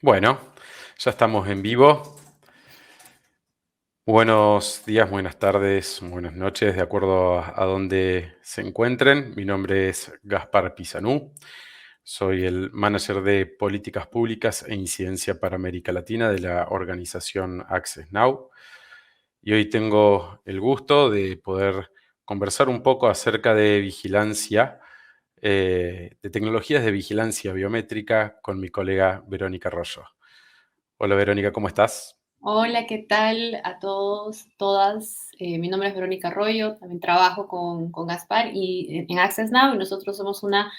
Bueno, ya estamos en vivo. Buenos días, buenas tardes, buenas noches, de acuerdo a dónde se encuentren. Mi nombre es Gaspar Pizanú. Soy el manager de políticas públicas e incidencia para América Latina de la organización Access Now. Y hoy tengo el gusto de poder conversar un poco acerca de vigilancia, de tecnologías de vigilancia biométrica con mi colega Verónica Arroyo. Hola Verónica, ¿cómo estás? Hola, ¿qué tal a todos, todas? Mi nombre es Verónica Arroyo, también trabajo con Gaspar y en Access Now, y nosotros somos una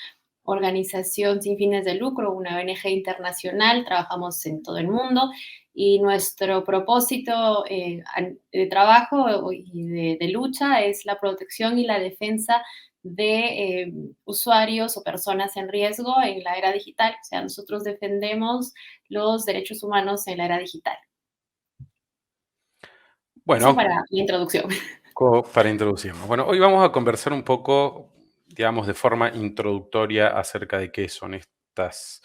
organización sin fines de lucro, una ONG internacional, trabajamos en todo el mundo y nuestro propósito de trabajo y de lucha es la protección y la defensa de usuarios o personas en riesgo en la era digital. O sea, nosotros defendemos los derechos humanos en la era digital. Eso Bueno, para la introducción. para introducirnos. Bueno, hoy vamos a conversar un poco, digamos, de forma introductoria acerca de qué son estas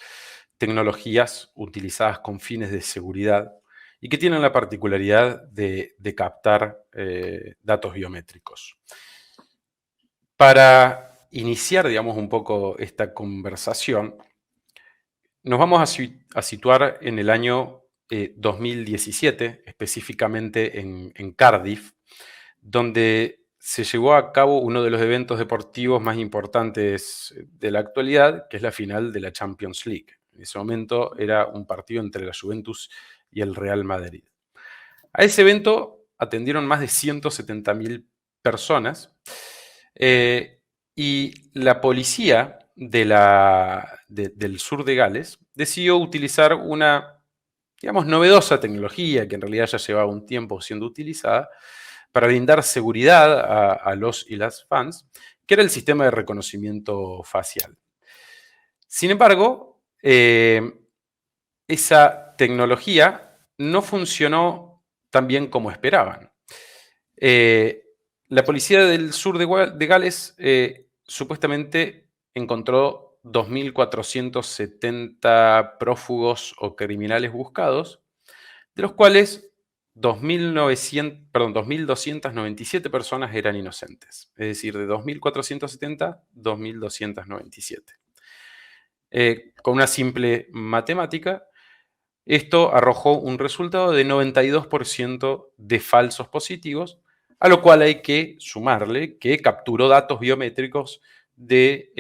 tecnologías utilizadas con fines de seguridad y que tienen la particularidad de captar datos biométricos. Para iniciar, digamos, un poco esta conversación, nos vamos a situar en el año 2017, específicamente en Cardiff, donde se llevó a cabo uno de los eventos deportivos más importantes de la actualidad, que es la final de la Champions League. En ese momento era un partido entre la Juventus y el Real Madrid. A ese evento atendieron más de 170.000 personas y la policía del sur de Gales decidió utilizar una, digamos, novedosa tecnología que en realidad ya llevaba un tiempo siendo utilizada para brindar seguridad a los y las fans, que era el sistema de reconocimiento facial. Sin embargo, esa tecnología no funcionó tan bien como esperaban. La policía del sur de Gales supuestamente encontró 2.470 prófugos o criminales buscados, de los cuales 2.297 personas eran inocentes. Es decir, de 2.470, 2.297. Con una simple matemática, esto arrojó un resultado de 92% de falsos positivos, a lo cual hay que sumarle que capturó datos biométricos de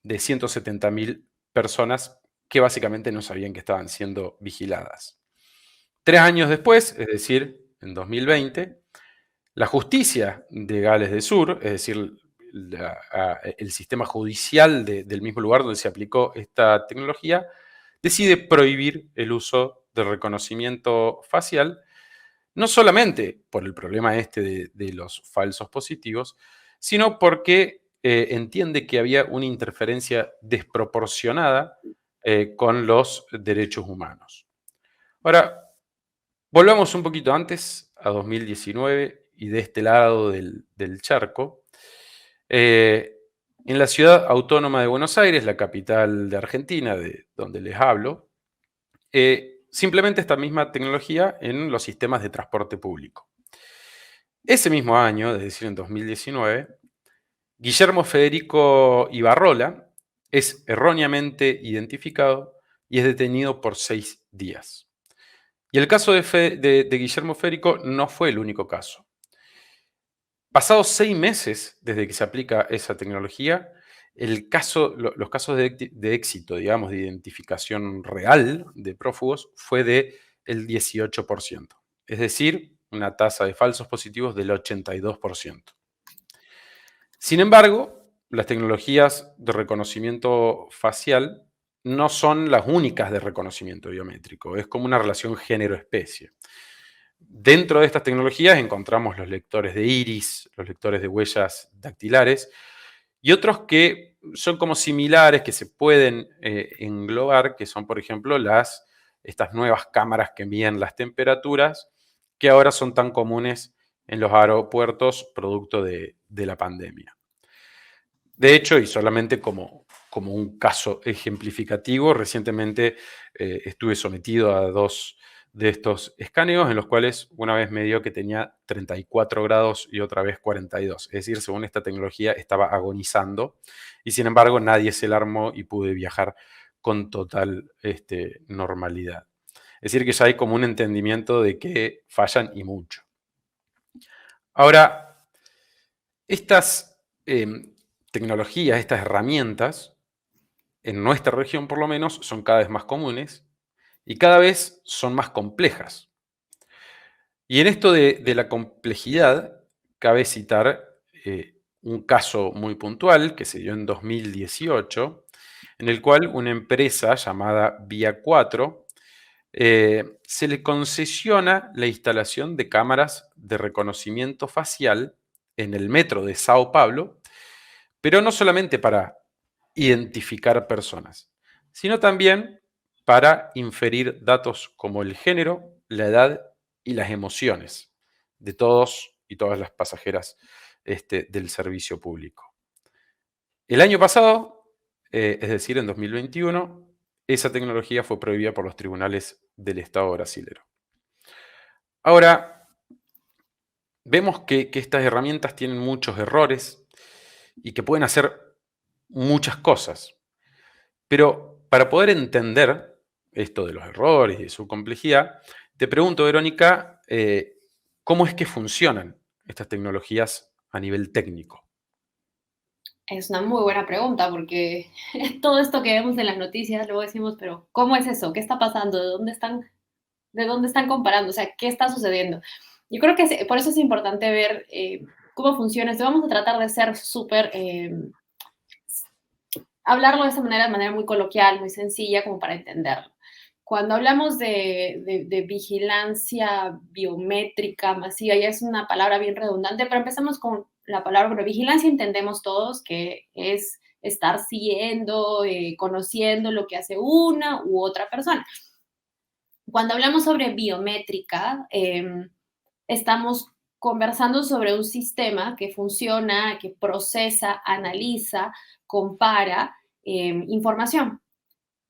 170.000 personas que básicamente no sabían que estaban siendo vigiladas. 3 años después, es decir, en 2020, la justicia de Gales del Sur, es decir, el sistema judicial del mismo lugar donde se aplicó esta tecnología, decide prohibir el uso de reconocimiento facial, no solamente por el problema de los falsos positivos, sino porque entiende que había una interferencia desproporcionada con los derechos humanos. Ahora, volvamos un poquito antes, a 2019, y de este lado del charco. En la ciudad autónoma de Buenos Aires, la capital de Argentina, de donde les hablo, simplemente esta misma tecnología en los sistemas de transporte público. Ese mismo año, es decir, en 2019, Guillermo Federico Ibarrola es erróneamente identificado y es detenido por 6 días. Y el caso de Guillermo Federico no fue el único caso. Pasados 6 meses desde que se aplica esa tecnología, los casos de éxito, digamos, de identificación real de prófugos fue del 18%. Es decir, una tasa de falsos positivos del 82%. Sin embargo, las tecnologías de reconocimiento facial no son las únicas de reconocimiento biométrico. Es como una relación género-especie. Dentro de estas tecnologías encontramos los lectores de iris, los lectores de huellas dactilares y otros que son como similares, que se pueden englobar, que son, por ejemplo, estas nuevas cámaras que miden las temperaturas, que ahora son tan comunes en los aeropuertos producto de la pandemia. De hecho, y solamente como un caso ejemplificativo, recientemente estuve sometido a 2 de estos escaneos en los cuales una vez me dio que tenía 34 grados y otra vez 42. Es decir, según esta tecnología estaba agonizando y sin embargo nadie se alarmó y pude viajar con total normalidad. Es decir, que ya hay como un entendimiento de que fallan y mucho. Ahora, estas tecnologías, estas herramientas, en nuestra región por lo menos, son cada vez más comunes y cada vez son más complejas. Y en esto de la complejidad, cabe citar un caso muy puntual que se dio en 2018, en el cual una empresa llamada Vía 4 se le concesiona la instalación de cámaras de reconocimiento facial en el metro de Sao Paulo, pero no solamente para identificar personas, sino también para inferir datos como el género, la edad y las emociones de todos y todas las pasajeras del servicio público. El año pasado, es decir, en 2021, esa tecnología fue prohibida por los tribunales del Estado brasilero. Ahora, vemos que estas herramientas tienen muchos errores y que pueden hacer muchas cosas. Pero para poder entender esto de los errores y de su complejidad, te pregunto, Verónica, ¿cómo es que funcionan estas tecnologías a nivel técnico? Es una muy buena pregunta porque todo esto que vemos en las noticias, luego decimos, pero ¿cómo es eso? ¿Qué está pasando? De dónde están comparando? O sea, ¿qué está sucediendo? Yo creo que por eso es importante ver cómo funciona esto. Vamos a tratar de ser súper, hablarlo de manera muy coloquial, muy sencilla, como para entenderlo. Cuando hablamos de vigilancia biométrica masiva, ya es una palabra bien redundante, pero empezamos con la palabra, bueno, vigilancia entendemos todos que es estar siguiendo, conociendo lo que hace una u otra persona. Cuando hablamos sobre biométrica, estamos conversando sobre un sistema que funciona, que procesa, analiza, compara información.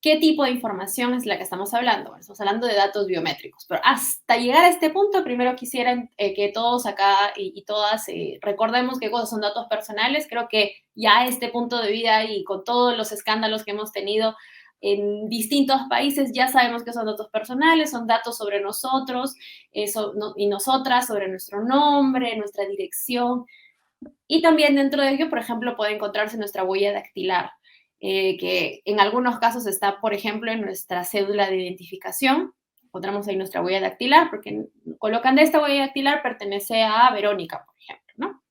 ¿Qué tipo de información es la que estamos hablando? Bueno, estamos hablando de datos biométricos, pero hasta llegar a este punto, primero quisiera que todos acá y todas recordemos qué cosas son datos personales. Creo que ya a este punto de vida y con todos los escándalos que hemos tenido en distintos países, ya sabemos que son datos personales, son datos sobre nosotros y nosotras, sobre nuestro nombre, nuestra dirección. Y también dentro de ello, por ejemplo, puede encontrarse nuestra huella dactilar, que en algunos casos está, por ejemplo, en nuestra cédula de identificación. Encontramos ahí nuestra huella dactilar, porque colocan de esta huella dactilar pertenece a Verónica, por ejemplo, ¿no?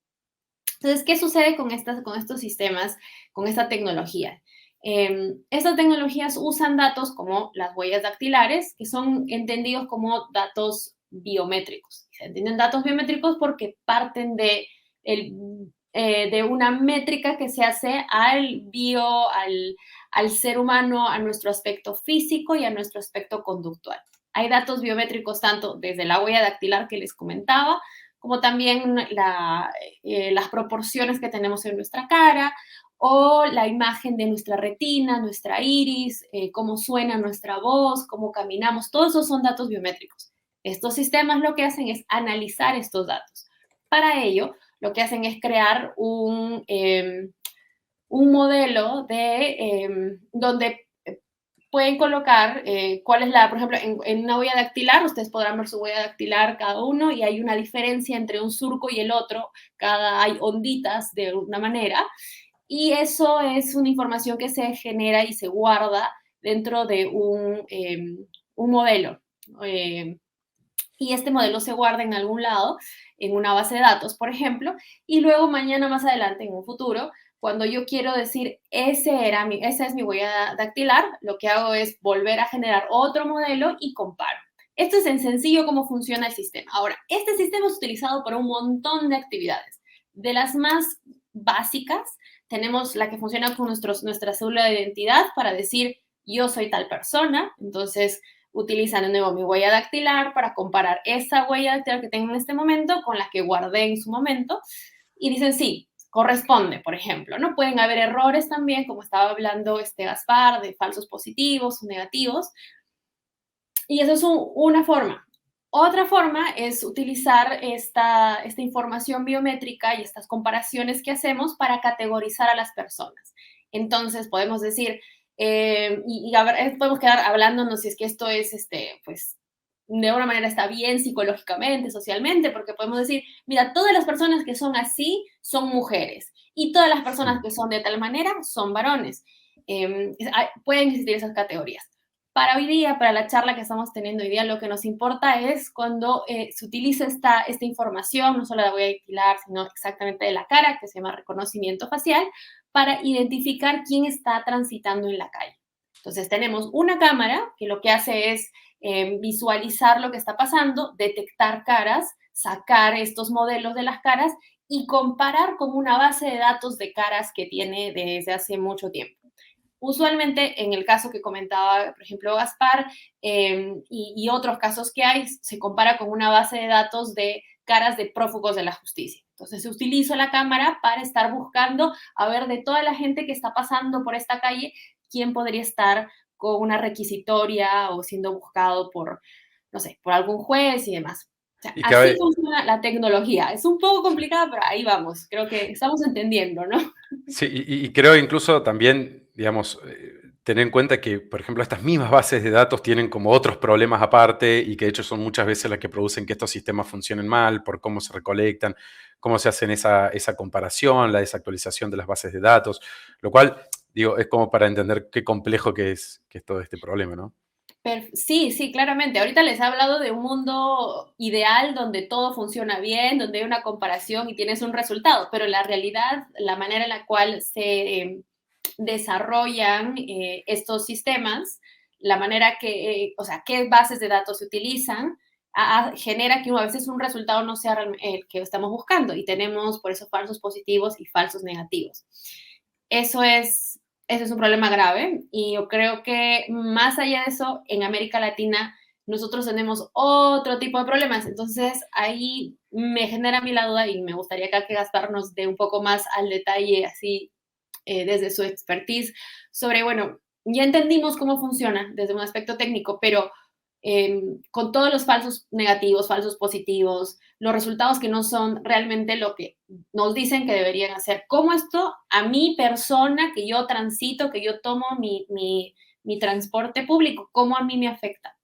Entonces, ¿qué sucede con estos sistemas, con esta tecnología? Estas tecnologías usan datos como las huellas dactilares, que son entendidos como datos biométricos. Se entienden datos biométricos porque parten de una métrica que se hace al ser humano, a nuestro aspecto físico y a nuestro aspecto conductual. Hay datos biométricos tanto desde la huella dactilar que les comentaba, como también las proporciones que tenemos en nuestra cara o la imagen de nuestra retina, nuestra iris, cómo suena nuestra voz, cómo caminamos. Todos esos son datos biométricos. Estos sistemas lo que hacen es analizar estos datos. Para ello, lo que hacen es crear un modelo donde pueden colocar cuál es por ejemplo, en una huella dactilar, ustedes podrán ver su huella dactilar cada uno y hay una diferencia entre un surco y el otro, hay onditas de alguna manera, y eso es una información que se genera y se guarda dentro de un modelo. Y este modelo se guarda en algún lado, en una base de datos, por ejemplo, y luego mañana más adelante, en un futuro, cuando yo quiero decir, esa es mi huella dactilar, lo que hago es volver a generar otro modelo y comparo. Esto es en sencillo cómo funciona el sistema. Ahora, este sistema es utilizado para un montón de actividades. De las más básicas, tenemos la que funciona con nuestra cédula de identidad para decir, yo soy tal persona, entonces utilizan de nuevo mi huella dactilar para comparar esa huella dactilar que tengo en este momento con la que guardé en su momento y dicen, sí, corresponde, por ejemplo, ¿no? Pueden haber errores también, como estaba hablando Gaspar, de falsos positivos o negativos, y eso es una forma. Otra forma es utilizar esta información biométrica y estas comparaciones que hacemos para categorizar a las personas. Entonces, podemos decir, podemos quedar hablándonos si es que esto es, pues, de alguna manera está bien psicológicamente, socialmente, porque podemos decir, mira, todas las personas que son así son mujeres y todas las personas que son de tal manera son varones. Pueden existir esas categorías. Para hoy día, para la charla que estamos teniendo hoy día, lo que nos importa es cuando se utiliza esta información, no solo la voy a alquilar, sino exactamente de la cara, que se llama reconocimiento facial, para identificar quién está transitando en la calle. Entonces, tenemos una cámara que lo que hace es visualizar lo que está pasando, detectar caras, sacar estos modelos de las caras y comparar con una base de datos de caras que tiene desde hace mucho tiempo. Usualmente, en el caso que comentaba, por ejemplo, Gaspar, y otros casos que hay, se compara con una base de datos de caras de prófugos de la justicia. Entonces, se utiliza la cámara para estar buscando, a ver, de toda la gente que está pasando por esta calle, quién podría estar con una requisitoria o siendo buscado por, no sé, por algún juez y demás. O sea, Y así cabe, funciona la tecnología. Es un poco complicada, pero ahí vamos. Creo que estamos entendiendo, ¿no? sí, y creo incluso también, digamos, tener en cuenta que, por ejemplo, estas mismas bases de datos tienen como otros problemas aparte y que de hecho son muchas veces las que producen que estos sistemas funcionen mal por cómo se recolectan, cómo se hacen esa comparación, la desactualización de las bases de datos, lo cual, digo, es como para entender qué complejo que es todo este problema, ¿no? Sí, sí, claramente. Ahorita les he hablado de un mundo ideal donde todo funciona bien, donde hay una comparación y tienes un resultado, pero en la realidad, la manera en la cual se desarrollan estos sistemas, la manera que, o sea, qué bases de datos se utilizan, genera que a veces un resultado no sea el que estamos buscando y tenemos por eso falsos positivos y falsos negativos. Eso es, eso es un problema grave y yo creo que más allá de eso, en América Latina nosotros tenemos otro tipo de problemas. Entonces, ahí me genera a mí la duda y me gustaría que Gaspar nos dé un poco más al detalle, así, desde su expertise, sobre, bueno, ya entendimos cómo funciona desde un aspecto técnico, pero con todos los falsos negativos, falsos positivos, los resultados que no son realmente lo que nos dicen que deberían hacer. ¿Cómo esto a mi persona que yo transito, que yo tomo mi transporte público, cómo a mí me afecta?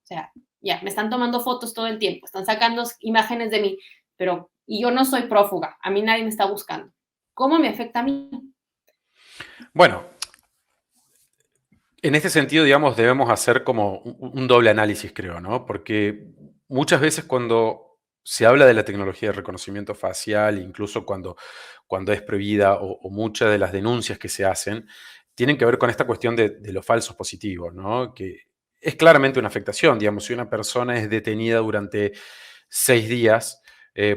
O sea, ya, me están tomando fotos todo el tiempo, están sacando imágenes de mí, pero y yo no soy prófuga, a mí nadie me está buscando. ¿Cómo me afecta a mí? Bueno, en este sentido, digamos, debemos hacer como un doble análisis, creo, ¿no? Porque muchas veces cuando se habla de la tecnología de reconocimiento facial, incluso cuando es prohibida o muchas de las denuncias que se hacen, tienen que ver con esta cuestión de los falsos positivos, ¿no? Que es claramente una afectación, digamos, si una persona es detenida durante 6 días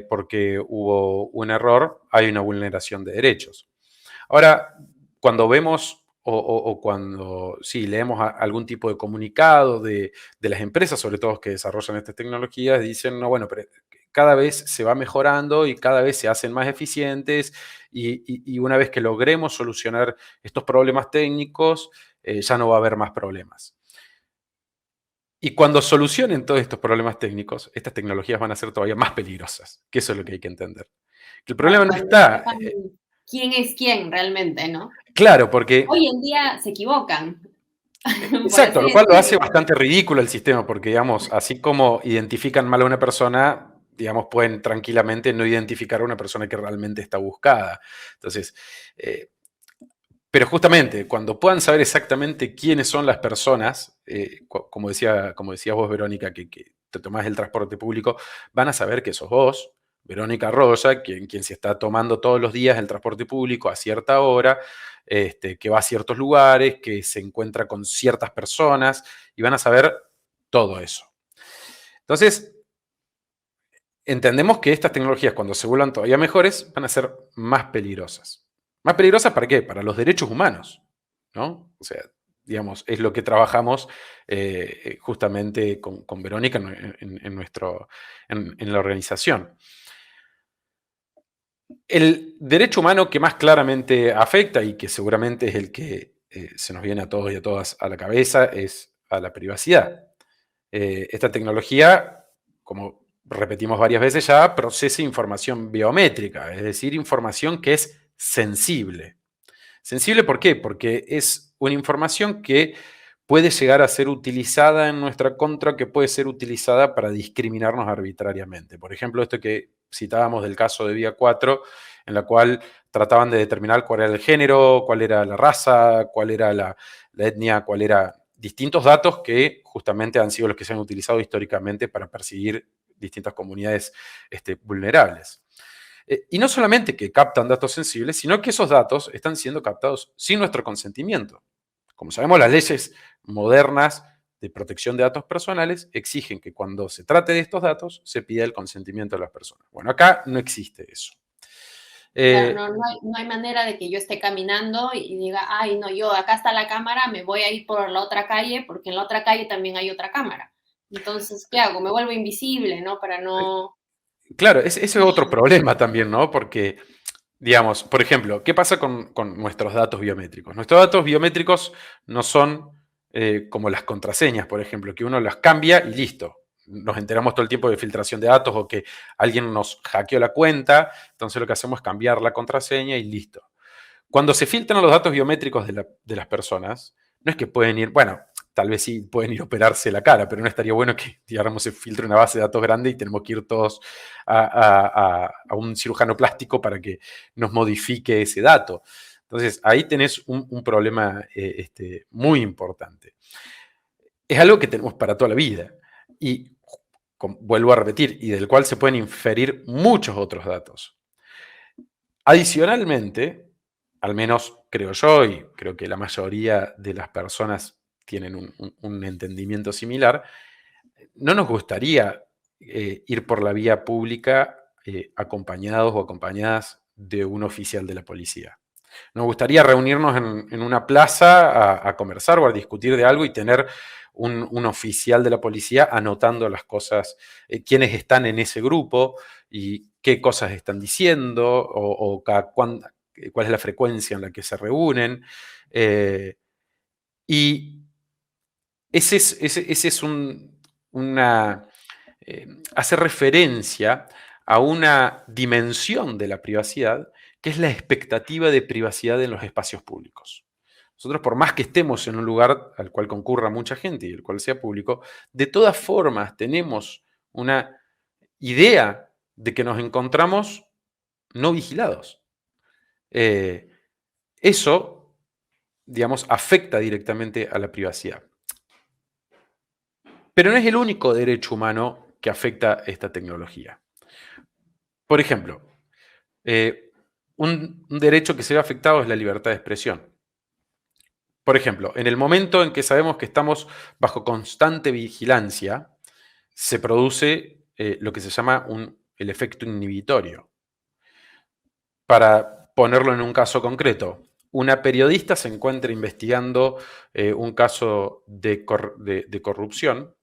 porque hubo un error, hay una vulneración de derechos. Ahora, cuando vemos o cuando sí, leemos algún tipo de comunicado de las empresas, sobre todo que desarrollan estas tecnologías, dicen, no, bueno, pero cada vez se va mejorando y cada vez se hacen más eficientes y una vez que logremos solucionar estos problemas técnicos, ya no va a haber más problemas. Y cuando solucionen todos estos problemas técnicos, estas tecnologías van a ser todavía más peligrosas, que eso es lo que hay que entender. Que el Claro, problema no cuando está, sepan quién es quién realmente, ¿no? claro, porque Hoy en día se equivocan, por exacto, así lo cual lo hace decirlo. bastante ridículo el sistema, porque, digamos, así como identifican mal a una persona, digamos, pueden tranquilamente no identificar a una persona que realmente está buscada. Entonces, eh, pero justamente, cuando puedan saber exactamente quiénes son las personas, como decías vos, Verónica, que te tomás el transporte público, van a saber que sos vos, Verónica Rosa, quien se está tomando todos los días el transporte público a cierta hora, que va a ciertos lugares, que se encuentra con ciertas personas, y van a saber todo eso. Entonces, entendemos que estas tecnologías, cuando se vuelvan todavía mejores, van a ser más peligrosas. ¿Más peligrosas para qué? Para los derechos humanos, ¿no? O sea, digamos, es lo que trabajamos justamente con Verónica en la organización. El derecho humano que más claramente afecta y que seguramente es el que se nos viene a todos y a todas a la cabeza es a la privacidad. Esta tecnología, como repetimos varias veces ya, procesa información biométrica, es decir, información que es sensible. ¿Sensible por qué? Porque es una información que puede llegar a ser utilizada en nuestra contra, que puede ser utilizada para discriminarnos arbitrariamente. Por ejemplo, esto que citábamos del caso de Vía 4, en la cual trataban de determinar cuál era el género, cuál era la raza, cuál era la etnia, cuál era distintos datos que justamente han sido los que se han utilizado históricamente para perseguir distintas comunidades vulnerables. Y no solamente que captan datos sensibles, sino que esos datos están siendo captados sin nuestro consentimiento. Como sabemos, las leyes modernas de protección de datos personales exigen que cuando se trate de estos datos se pida el consentimiento de las personas. Bueno, acá no existe eso. Claro, Eh, no hay manera de que yo esté caminando y diga, ay, no, yo acá está la cámara, me voy a ir por la otra calle porque en la otra calle también hay otra cámara. Entonces, ¿qué hago? Me vuelvo invisible, ¿no? Para no... claro, ese es otro problema también, ¿no? Porque, digamos, por ejemplo, ¿qué pasa con nuestros datos biométricos? Nuestros datos biométricos no son como las contraseñas, por ejemplo, que uno las cambia y listo. Nos enteramos todo el tiempo de filtración de datos o que alguien nos hackeó la cuenta, entonces lo que hacemos es cambiar la contraseña y listo. Cuando se filtran los datos biométricos de las personas, no es que pueden ir, bueno, tal vez sí pueden ir a operarse la cara, pero no estaría bueno que, digamos, se filtre una base de datos grande y tenemos que ir todos a un cirujano plástico para que nos modifique ese dato. Entonces, ahí tenés un problema muy importante. Es algo que tenemos para toda la vida y, vuelvo a repetir, y del cual se pueden inferir muchos otros datos. Adicionalmente, al menos creo yo, y creo que la mayoría de las personas tienen un entendimiento similar, no nos gustaría ir por la vía pública acompañados o acompañadas de un oficial de la policía. Nos gustaría reunirnos en una plaza a conversar o a discutir de algo y tener un oficial de la policía anotando las cosas, quiénes están en ese grupo y qué cosas están diciendo o cuál es la frecuencia en la que se reúnen. Y ese es una, hace referencia a una dimensión de la privacidad que es la expectativa de privacidad en los espacios públicos. Nosotros, por más que estemos en un lugar al cual concurra mucha gente y el cual sea público, de todas formas tenemos una idea de que nos encontramos no vigilados. Eh, Eso, digamos, afecta directamente a la privacidad. Pero no es el único derecho humano que afecta esta tecnología. Por ejemplo, un derecho que se ve afectado es la libertad de expresión. Por ejemplo, en el momento en que sabemos que estamos bajo constante vigilancia, se produce lo que se llama el efecto inhibitorio. Para ponerlo en un caso concreto, una periodista se encuentra investigando un caso de corrupción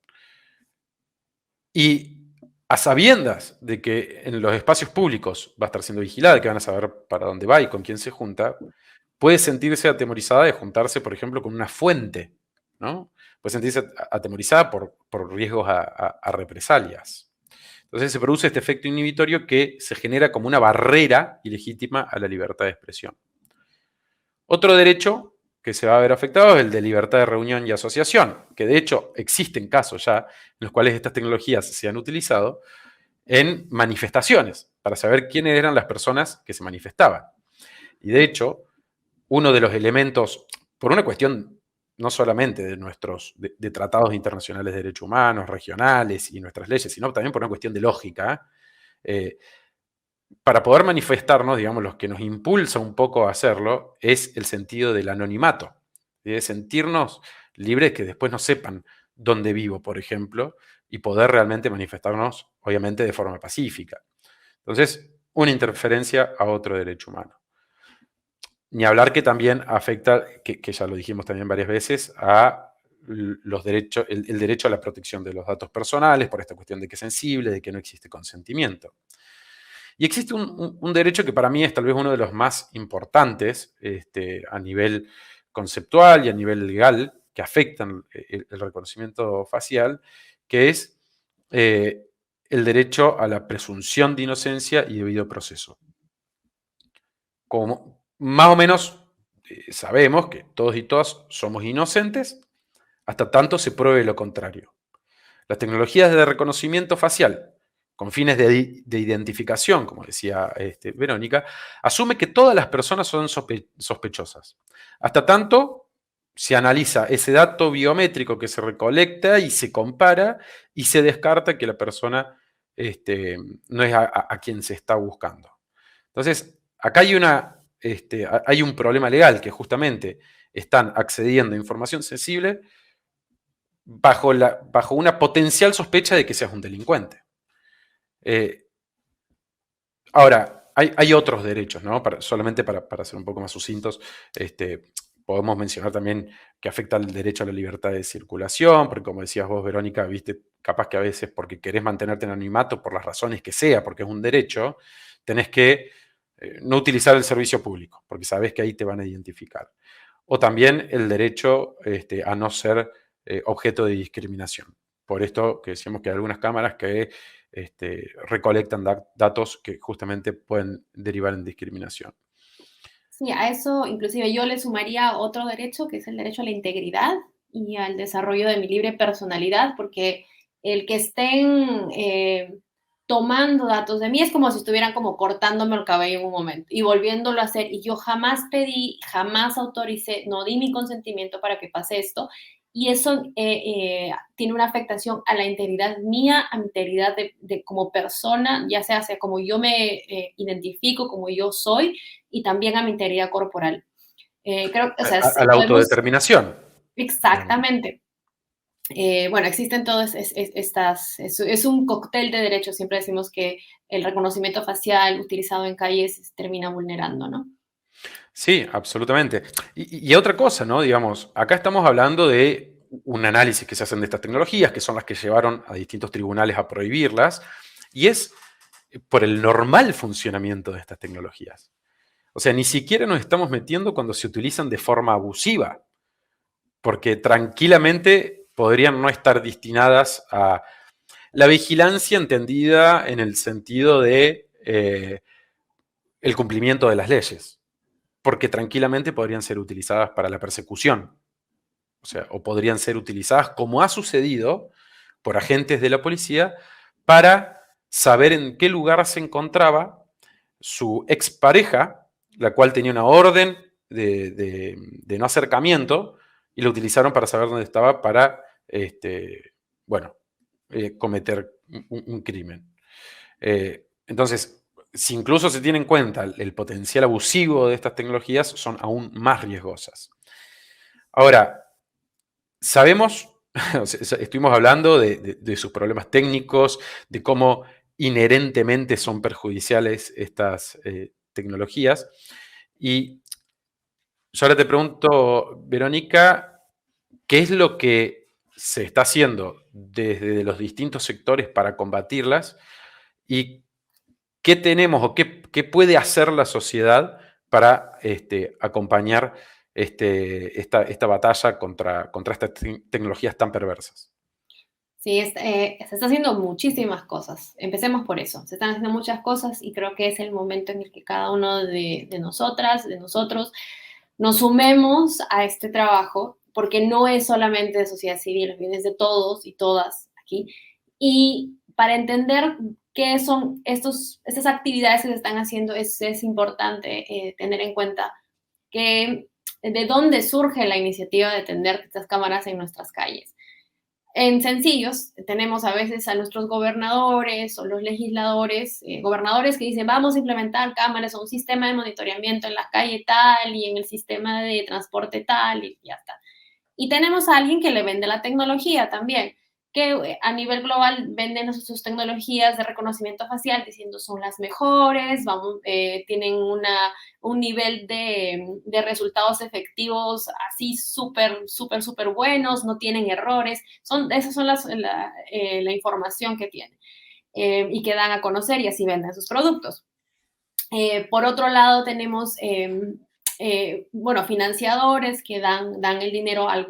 y a sabiendas de que en los espacios públicos va a estar siendo vigilada, que van a saber para dónde va y con quién se junta, puede sentirse atemorizada de juntarse, por ejemplo, con una fuente, ¿no? Puede sentirse atemorizada por riesgos a represalias. Entonces se produce este efecto inhibitorio que se genera como una barrera ilegítima a la libertad de expresión. Otro derecho que se va a ver afectado es el de libertad de reunión y asociación, que de hecho existen casos ya en los cuales estas tecnologías se han utilizado en manifestaciones, para saber quiénes eran las personas que se manifestaban. Y de hecho, uno de los elementos, por una cuestión no solamente de nuestros de tratados internacionales de derechos humanos, regionales y nuestras leyes, sino también por una cuestión de lógica, para poder manifestarnos, digamos, lo que nos impulsa un poco a hacerlo es el sentido del anonimato, de sentirnos libres que después no sepan dónde vivo, por ejemplo, y poder realmente manifestarnos, obviamente, de forma pacífica. Entonces, una interferencia a otro derecho humano. Ni hablar que también afecta, que ya lo dijimos también varias veces, a los derechos, el derecho a la protección de los datos personales por esta cuestión de que es sensible, de que no existe consentimiento. Y existe un derecho que para mí es tal vez uno de los más importantes a nivel conceptual y a nivel legal que afectan el reconocimiento facial, que es eh, el derecho a la presunción de inocencia y debido proceso. Como más o menos sabemos que todos y todas somos inocentes hasta tanto se pruebe lo contrario. Las tecnologías de reconocimiento facial con fines de identificación, como decía Verónica, asume que todas las personas son sospechosas. Hasta tanto se analiza ese dato biométrico que se recolecta y se compara y se descarta que la persona no es a quien se está buscando. Entonces, acá hay un problema legal que justamente están accediendo a información sensible bajo una potencial sospecha de que seas un delincuente. Ahora, hay otros derechos, ¿no? Solamente para ser un poco más sucintos, podemos mencionar también que afecta al derecho a la libertad de circulación, porque como decías vos, Verónica, viste, capaz que a veces porque querés mantenerte en anonimato por las razones que sea, porque es un derecho, tenés que no utilizar el servicio público, porque sabés que ahí te van a identificar. O también el derecho a no ser objeto de discriminación. Por esto que decíamos que hay algunas cámaras que recolectan datos que justamente pueden derivar en discriminación. Sí, a eso inclusive yo le sumaría otro derecho, que es el derecho a la integridad y al desarrollo de mi libre personalidad, porque el que estén tomando datos de mí es como si estuvieran como cortándome el cabello en un momento y volviéndolo a hacer. Y yo jamás pedí, jamás autoricé, no di mi consentimiento para que pase esto. Y eso tiene una afectación a la integridad mía, a mi integridad como persona, ya sea como yo me identifico, como yo soy, y también a mi integridad corporal. Creo que, o sea, A la podemos, autodeterminación, digamos. exactamente. Bueno, existen todas estas, es un cóctel de derechos. Siempre decimos que el reconocimiento facial utilizado en calles termina vulnerando, ¿no? Sí, absolutamente. Y otra cosa, ¿no? Digamos, acá estamos hablando de un análisis que se hacen de estas tecnologías, que son las que llevaron a distintos tribunales a prohibirlas, y es por el normal funcionamiento de estas tecnologías. O sea, ni siquiera nos estamos metiendo cuando se utilizan de forma abusiva, porque tranquilamente podrían no estar destinadas a la vigilancia entendida en el sentido de el cumplimiento de las leyes, porque tranquilamente podrían ser utilizadas para la persecución, o sea, o podrían ser utilizadas, como ha sucedido, por agentes de la policía para saber en qué lugar se encontraba su expareja, la cual tenía una orden de no acercamiento, y la utilizaron para saber dónde estaba para, bueno, cometer un crimen. Entonces, si incluso se tiene en cuenta el potencial abusivo de estas tecnologías, son aún más riesgosas. Ahora, sabemos, estuvimos hablando de sus problemas técnicos, de cómo inherentemente son perjudiciales estas tecnologías. Y yo ahora te pregunto, Verónica, ¿qué es lo que se está haciendo desde los distintos sectores para combatirlas? ¿Y qué tenemos o qué puede hacer la sociedad para acompañar esta batalla contra estas tecnologías tan perversas? Sí, se está haciendo muchísimas cosas. Empecemos por eso. Se están haciendo muchas cosas y creo que es el momento en el que cada uno de nosotras, de nosotros, nos sumemos a este trabajo, porque no es solamente de sociedad civil, es de todos y todas aquí. Y para entender qué son estas actividades que se están haciendo, es importante tener en cuenta que de dónde surge la iniciativa de tener estas cámaras en nuestras calles. En sencillos, tenemos a veces a nuestros gobernadores o los legisladores, gobernadores que dicen, vamos a implementar cámaras o un sistema de monitoreamiento en la calle tal y en el sistema de transporte tal y ya está. Y tenemos a alguien que le vende la tecnología también, que a nivel global venden sus tecnologías de reconocimiento facial diciendo son las mejores, tienen un nivel de resultados efectivos así súper buenos, no tienen errores. Esas son la información que tienen y que dan a conocer y así venden sus productos. Por otro lado, tenemos, bueno, financiadores que dan el dinero a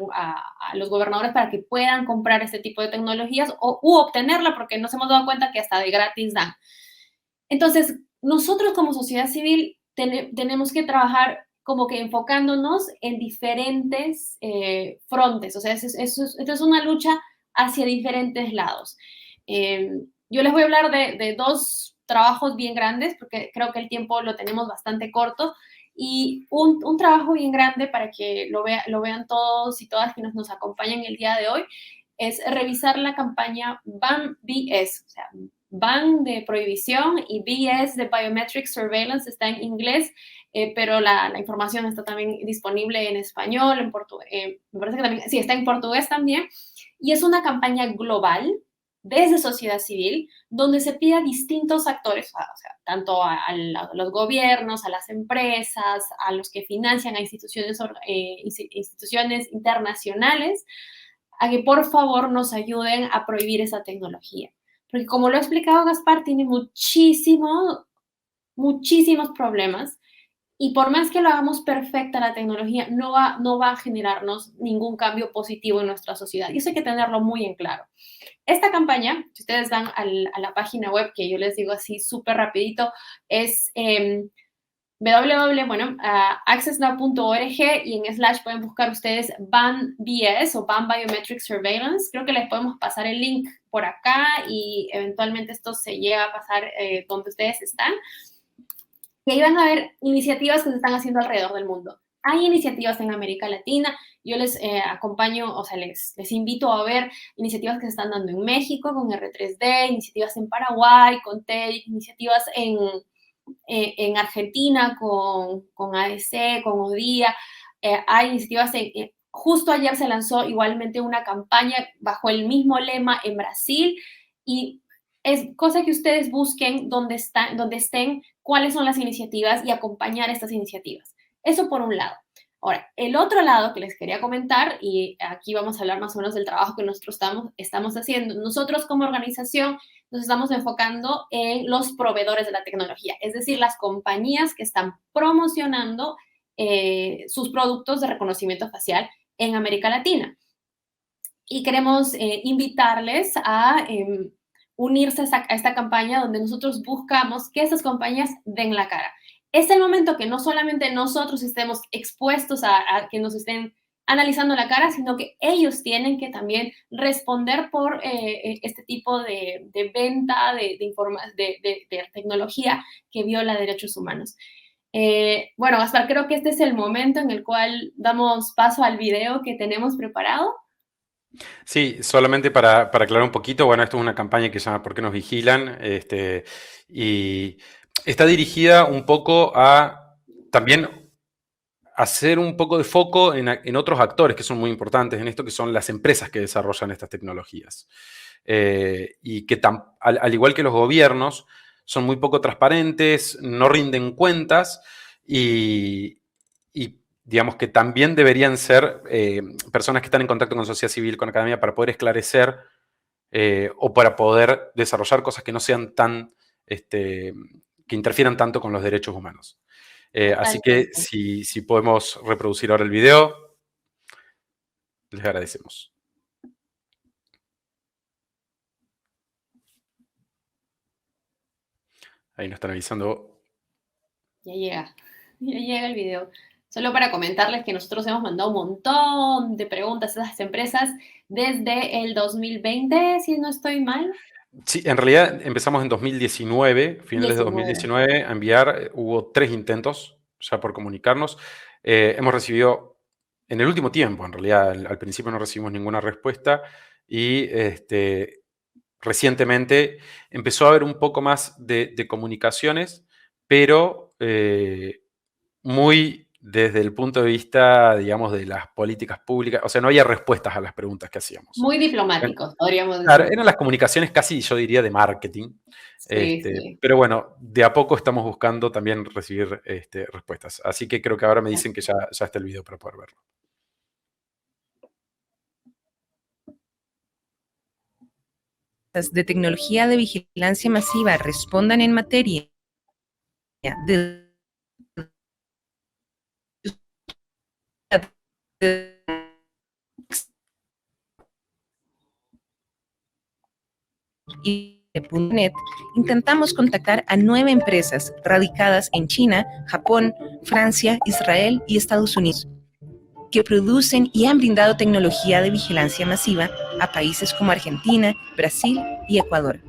los gobernadores para que puedan comprar este tipo de tecnologías u obtenerla, porque nos hemos dado cuenta que hasta de gratis dan. Entonces, nosotros como sociedad civil tenemos que trabajar como que enfocándonos en diferentes frontes. O sea, esto es una lucha hacia diferentes lados. Yo les voy a hablar de dos trabajos bien grandes, porque creo que el tiempo lo tenemos bastante corto. Y un trabajo bien grande para que lo vean todos y todas quienes nos acompañan el día de hoy es revisar la campaña BAN BS, o sea, BAN de prohibición y BS de Biometric Surveillance, está en inglés, pero la información está también disponible en español, en portugués, me parece que también, sí, está en portugués también, y es una campaña global desde sociedad civil, donde se pide a distintos actores, o sea, tanto a los gobiernos, a las empresas, a los que financian a instituciones internacionales, a que por favor nos ayuden a prohibir esa tecnología. Porque como lo ha explicado Gaspar, tiene muchísimos problemas y por más que lo hagamos perfecta la tecnología, no va a generarnos ningún cambio positivo en nuestra sociedad. Y eso hay que tenerlo muy en claro. Esta campaña, si ustedes van a la página web, que yo les digo así súper rapidito, es accessnow.org y en slash pueden buscar ustedes BAN BS o BAN Biometric Surveillance. Creo que les podemos pasar el link por acá y eventualmente esto se llega a pasar donde ustedes están. Y ahí van a ver iniciativas que se están haciendo alrededor del mundo. Hay iniciativas en América Latina, yo les acompaño, o sea, les invito a ver iniciativas que se están dando en México con R3D, iniciativas en Paraguay con TED, iniciativas en Argentina con ADC, con ODIA, hay iniciativas justo ayer se lanzó igualmente una campaña bajo el mismo lema en Brasil y es cosa que ustedes busquen donde estén, cuáles son las iniciativas y acompañar estas iniciativas. Eso por un lado. Ahora, el otro lado que les quería comentar, y aquí vamos a hablar más o menos del trabajo que nosotros estamos haciendo. Nosotros como organización nos estamos enfocando en los proveedores de la tecnología, es decir, las compañías que están promocionando sus productos de reconocimiento facial en América Latina. Y queremos invitarles a unirse a esta campaña donde nosotros buscamos que esas compañías den la cara. Es el momento que no solamente nosotros estemos expuestos a que nos estén analizando la cara, sino que ellos tienen que también responder por este tipo de venta de tecnología que viola derechos humanos. Bueno, Gaspar, creo que este es el momento en el cual damos paso al video que tenemos preparado. Sí, solamente para aclarar un poquito, bueno, esto es una campaña que se llama ¿Por qué nos vigilan? Y está dirigida un poco a también hacer un poco de foco en otros actores que son muy importantes en esto, que son las empresas que desarrollan estas tecnologías. Y que al igual que los gobiernos, son muy poco transparentes, no rinden cuentas y digamos que también deberían ser personas que están en contacto con sociedad civil, con academia, para poder esclarecer o para poder desarrollar cosas que no sean que interfieran tanto con los derechos humanos. Así que si podemos reproducir ahora el video, les agradecemos. Ahí nos están avisando. Ya llega el video. Solo para comentarles que nosotros hemos mandado un montón de preguntas a esas empresas desde el 2020, si no estoy mal. Sí, en realidad empezamos en 2019, finales de 19. 2019, a enviar. Hubo 3 intentos ya por comunicarnos. Hemos recibido, en el último tiempo, en realidad, al principio no recibimos ninguna respuesta y recientemente empezó a haber un poco más de comunicaciones, pero muy desde el punto de vista, digamos, de las políticas públicas. O sea, no había respuestas a las preguntas que hacíamos. Muy diplomáticos, podríamos Claro, decir. eran las comunicaciones casi, yo diría, de marketing. Sí, sí. Pero bueno, de a poco estamos buscando también recibir respuestas. Así que creo que ahora me dicen que ya está el video para poder verlo. De tecnología de vigilancia masiva respondan en materia de .net, intentamos contactar a 9 empresas radicadas en China, Japón, Francia, Israel y Estados Unidos, que producen y han brindado tecnología de vigilancia masiva a países como Argentina, Brasil y Ecuador.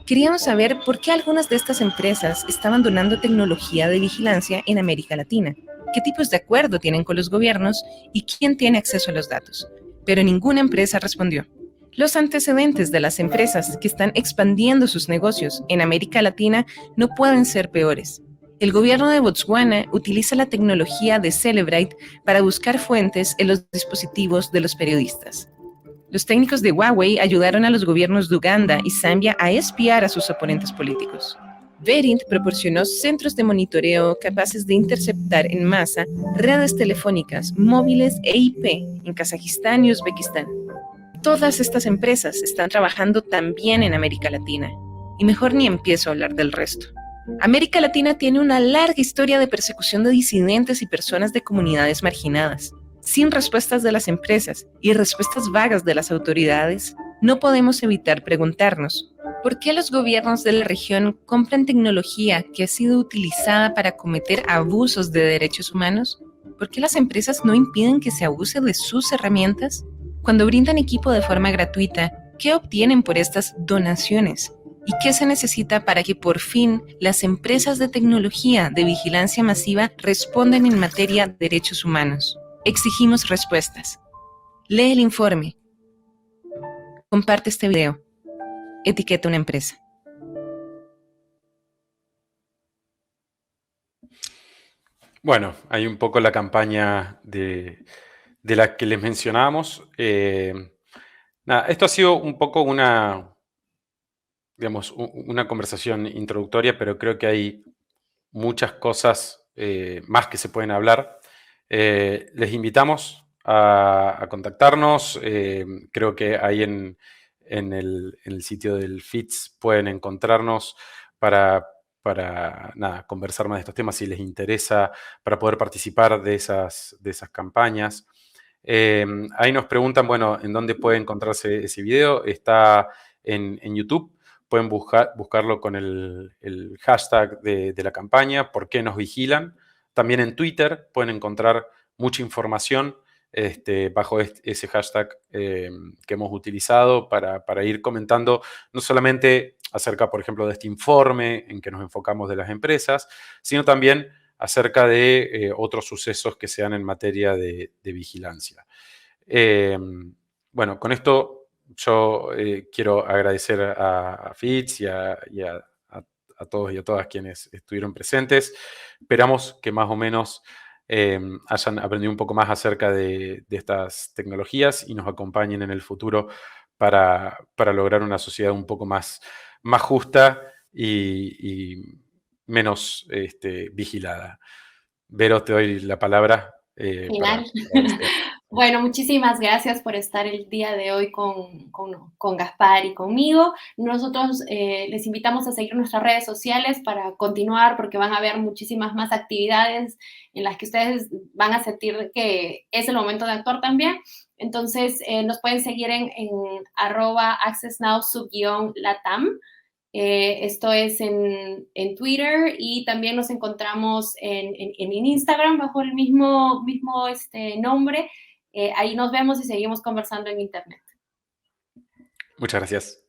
Queríamos saber por qué algunas de estas empresas estaban donando tecnología de vigilancia en América Latina, qué tipos de acuerdo tienen con los gobiernos y quién tiene acceso a los datos. Pero ninguna empresa respondió. Los antecedentes de las empresas que están expandiendo sus negocios en América Latina no pueden ser peores. El gobierno de Botswana utiliza la tecnología de Cellebrite para buscar fuentes en los dispositivos de los periodistas. Los técnicos de Huawei ayudaron a los gobiernos de Uganda y Zambia a espiar a sus oponentes políticos. Verint proporcionó centros de monitoreo capaces de interceptar en masa redes telefónicas, móviles e IP en Kazajistán y Uzbekistán. Todas estas empresas están trabajando también en América Latina. Y mejor ni empiezo a hablar del resto. América Latina tiene una larga historia de persecución de disidentes y personas de comunidades marginadas. Sin respuestas de las empresas y respuestas vagas de las autoridades, no podemos evitar preguntarnos, ¿por qué los gobiernos de la región compran tecnología que ha sido utilizada para cometer abusos de derechos humanos? ¿Por qué las empresas no impiden que se abuse de sus herramientas? Cuando brindan equipo de forma gratuita, ¿qué obtienen por estas donaciones? ¿Y qué se necesita para que por fin las empresas de tecnología de vigilancia masiva respondan en materia de derechos humanos? Exigimos respuestas. Lee el informe. Comparte este video. Etiqueta una empresa. Bueno, hay un poco la campaña de la que les mencionábamos. Nada, esto ha sido un poco digamos, una conversación introductoria, pero creo que hay muchas cosas más que se pueden hablar. Les invitamos a contactarnos. Creo que ahí en el sitio del FITS pueden encontrarnos para nada, conversar más de estos temas si les interesa, para poder participar de esas campañas. Ahí nos preguntan, bueno, ¿en dónde puede encontrarse ese video? Está en YouTube. Pueden buscarlo con el hashtag de la campaña, ¿por qué nos vigilan? También en Twitter pueden encontrar mucha información bajo ese hashtag que hemos utilizado para ir comentando no solamente acerca, por ejemplo, de este informe en que nos enfocamos de las empresas, sino también acerca de otros sucesos que se dan en materia de vigilancia. Bueno, con esto yo quiero agradecer a FITS y a todos y a todas quienes estuvieron presentes. Esperamos que más o menos hayan aprendido un poco más acerca de estas tecnologías y nos acompañen en el futuro para lograr una sociedad un poco más justa y menos vigilada. Vero, te doy la palabra. Final. Bueno, muchísimas gracias por estar el día de hoy con Gaspar y conmigo. Nosotros les invitamos a seguir nuestras redes sociales para continuar, porque van a haber muchísimas más actividades en las que ustedes van a sentir que es el momento de actuar también. Entonces, nos pueden seguir en @accessnow_latam. Esto es en Twitter, y también nos encontramos en Instagram bajo el mismo nombre. Ahí nos vemos y seguimos conversando en Internet. Muchas gracias.